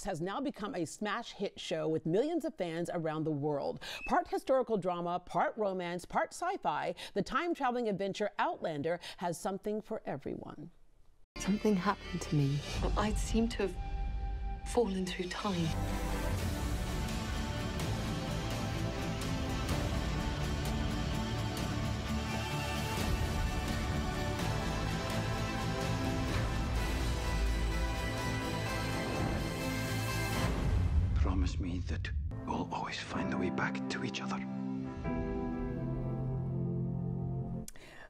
Addict has now become a smash hit show with millions of fans around the world. Part historical drama, part romance, part sci-fi, the time-traveling adventure Outlander has something for everyone. Something happened to me. I seem to have fallen through time. Promise me that we'll always find the way back to each other.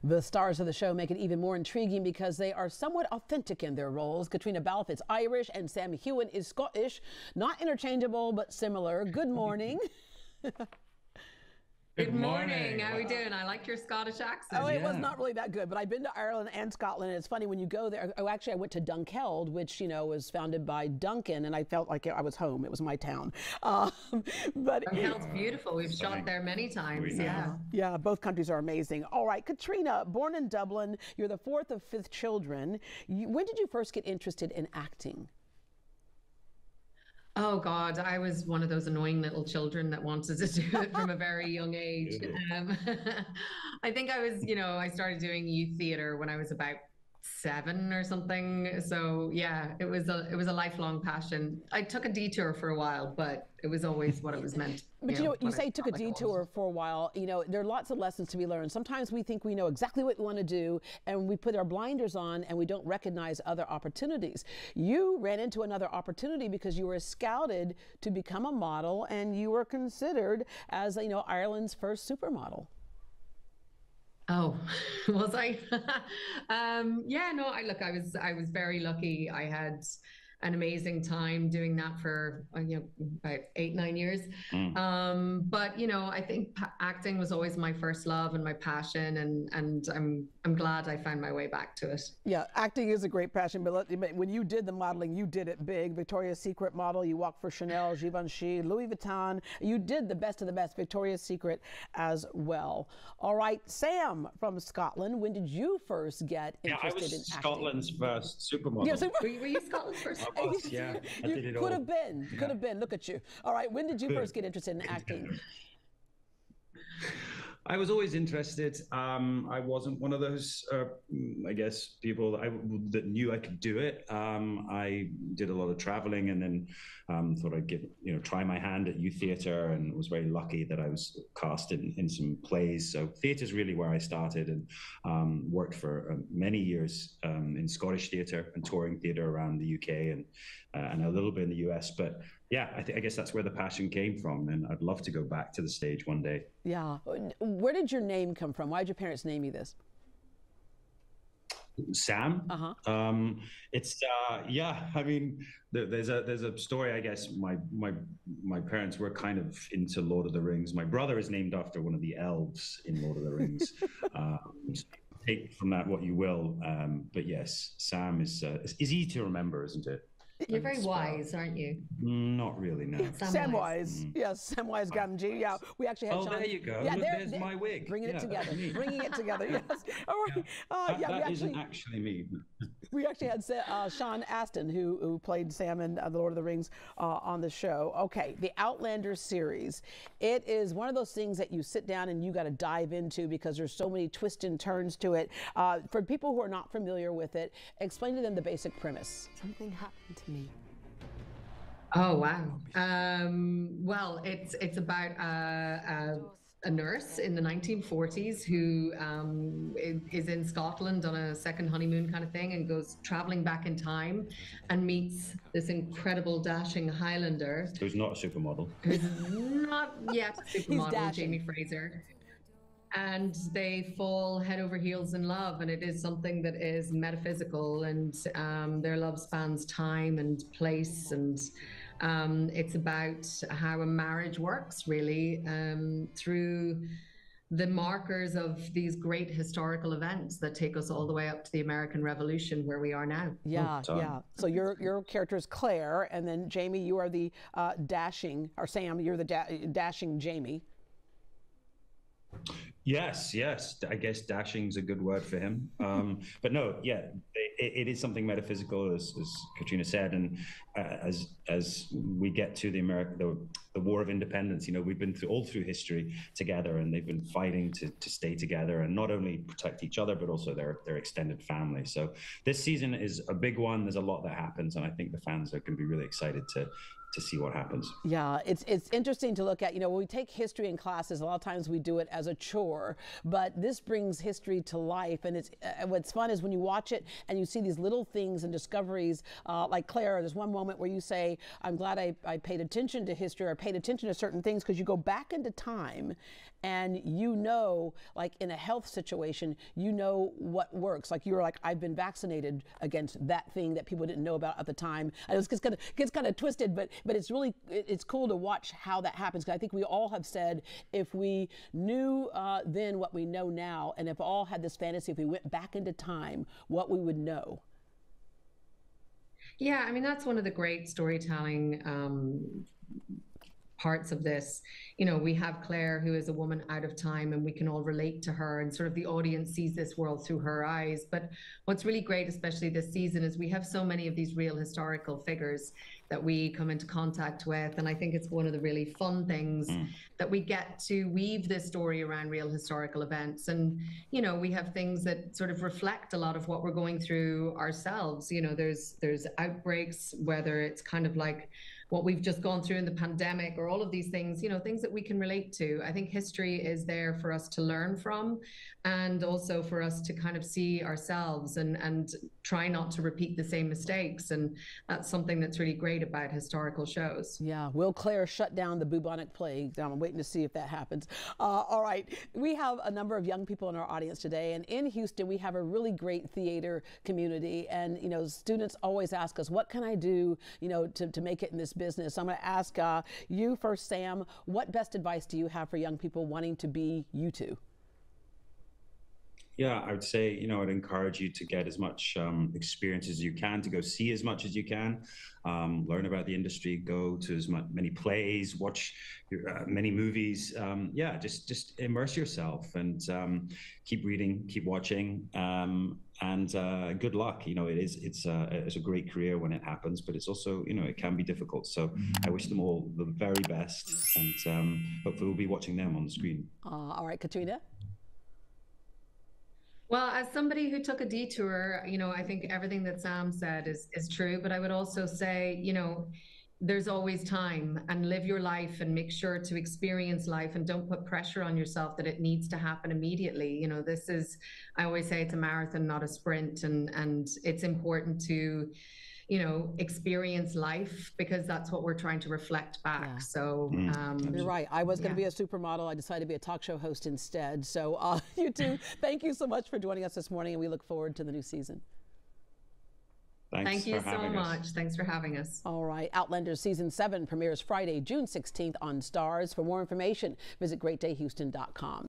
The stars of the show make it even more intriguing because they are somewhat authentic in their roles. Caitriona Balfe is Irish and Sam Heughan is Scottish. Not interchangeable, but similar. Good morning. Good morning. How are we doing? I like your Scottish accent. Oh, it was not really that good, but I've been to Ireland and Scotland, and it's funny when you go there. Oh, actually, I went to Dunkeld, which, you know, was founded by Duncan, and I felt like I was home. It was my town. But Dunkeld's beautiful. We've shot there many times. Yeah. Yeah, both countries are amazing. All right, Caitriona, born in Dublin, you're the fourth of 5 children. When did you first get interested in acting? Oh God, I was one of those annoying little children that wanted to do it from a very young age. I think I was, you know, I started doing youth theater when I was about 7 or something. So yeah, it was a lifelong passion. I took a detour for a while, but it was always what it was meant. But you know, you say took a detour for a while. You know, there are lots of lessons to be learned. Sometimes we think we know exactly what we want to do, and we put our blinders on, and we don't recognize other opportunities. You ran into another opportunity because you were scouted to become a model, and you were considered as, you know, Ireland's first supermodel. Oh, was I? Yeah, no, I was very lucky. I had an amazing time doing that for, you know, about 8-9 years. But, you know, I think acting was always my first love and my passion, and I'm glad I found my way back to it. Yeah, acting is a great passion, but when you did the modeling, you did it big. Victoria's Secret model, you walked for Chanel, Givenchy, Louis Vuitton. You did the best of the best, Victoria's Secret as well. All right, Sam from Scotland, when did you first get interested in acting? I was Scotland's first supermodel. Yeah, were you Scotland's first? Yeah, I did it all. Could have been. Look at you. All right, when did you first get interested in acting? I was always interested. I wasn't one of those, I guess, people that knew I could do it. I did a lot of traveling, and then thought I'd try my hand at youth theatre, and was very lucky that I was cast in some plays. So theatre is really where I started, and worked for many years in Scottish theatre and touring theatre around the UK and a little bit in the US. But yeah, I guess that's where the passion came from, and I'd love to go back to the stage one day. Yeah. Where did your name come from? Why did your parents name you this? Sam. It's yeah. I mean, there's a story. I guess my parents were kind of into Lord of the Rings. My brother is named after one of the elves in Lord of the Rings. Take from that what you will. But yes, Sam is easy to remember, isn't it? You're very wise, aren't you? Not really, no. Samwise. Yes, Samwise Gamgee. Yeah, we actually had Sean. There you go. Yeah, there's my wig. Bringing it together. Bringing it together, yes. All right. That isn't actually me. We actually had Sean Astin, who played Sam in The Lord of the Rings on the show. Okay, the Outlander series. It is one of those things that you sit down and you got to dive into because there's so many twists and turns to it. For people who are not familiar with it, explain to them the basic premise. Something happened to me. Oh wow! Well, it's about a nurse in the 1940s who is in Scotland on a second honeymoon kind of thing, and goes traveling back in time and meets this incredible dashing Highlander who's not a supermodel. Who's not yet a supermodel, Jamie Fraser. And they fall head over heels in love, and it is something that is metaphysical, and their love spans time and place, and it's about how a marriage works, really, through the markers of these great historical events that take us all the way up to the American Revolution, where we are now. Yeah, yeah. So your character is Claire, and then Jamie, you are the dashing, or Sam, you're the dashing Jamie. Yes, yes. I guess dashing's a good word for him. But no, yeah, it is something metaphysical, as Caitriona said, and as we get to the War of Independence, you know, we've been all through history together, and they've been fighting to stay together and not only protect each other but also their extended family. So this season is a big one. There's a lot that happens, and I think the fans are going to be really excited to see what happens. Yeah, it's interesting to look at. You know, when we take history in classes, a lot of times we do it as a chore, but this brings history to life. And it's what's fun is when you watch it and you see these little things and discoveries. Like Claire, there's one moment where you say, "I'm glad I paid attention to history or paid attention to certain things," because you go back into time, and you know, like in a health situation, you know what works. Like you were like, "I've been vaccinated against that thing that people didn't know about at the time." And it gets kind of twisted, but it's cool to watch how that happens. Because I think we all have said, if we knew then what we know now, and if all had this fantasy, if we went back into time, what we would know. Yeah, I mean, that's one of the great storytelling parts of this. You know, we have Claire, who is a woman out of time, and we can all relate to her, and sort of the audience sees this world through her eyes. But what's really great, especially this season, is we have so many of these real historical figures that we come into contact with. And I think it's one of the really fun things that we get to weave this story around real historical events. And, you know, we have things that sort of reflect a lot of what we're going through ourselves. You know, there's outbreaks, whether it's kind of like what we've just gone through in the pandemic, or all of these things, you know, things that we can relate to. I think history is there for us to learn from, and also for us to kind of see ourselves and try not to repeat the same mistakes. And that's something that's really great about historical shows. Yeah, will Claire shut down the bubonic plague? I'm waiting to see if that happens. All right, we have a number of young people in our audience today, and in Houston we have a really great theater community, and you know, students always ask us, what can I do, you know, to make it in this business? I'm going to ask you first, Sam, what best advice do you have for young people wanting to be you two? Yeah, I would say, you know, I'd encourage you to get as much experience as you can, to go see as much as you can, learn about the industry, go to as many plays, watch many movies. Yeah, just immerse yourself, and keep reading, keep watching, and good luck. You know, it's a great career when it happens, but it's also, you know, it can be difficult. So I wish them all the very best, and hopefully we'll be watching them on the screen. All right, Caitriona? Well, as somebody who took a detour, you know, I think everything that Sam said is true. But I would also say, you know, there's always time, and live your life and make sure to experience life, and don't put pressure on yourself that it needs to happen immediately. You know, this is, I always say, it's a marathon, not a sprint. And it's important to, you know, experience life, because that's what we're trying to reflect back. Yeah. So you're right. I was going to be a supermodel. I decided to be a talk show host instead. So you two, thank you so much for joining us this morning, and we look forward to the new season. Thank you so much. Thanks for having us. All right. Outlander Season 7 premieres Friday, June 16th on Stars. For more information, visit greatdayhouston.com.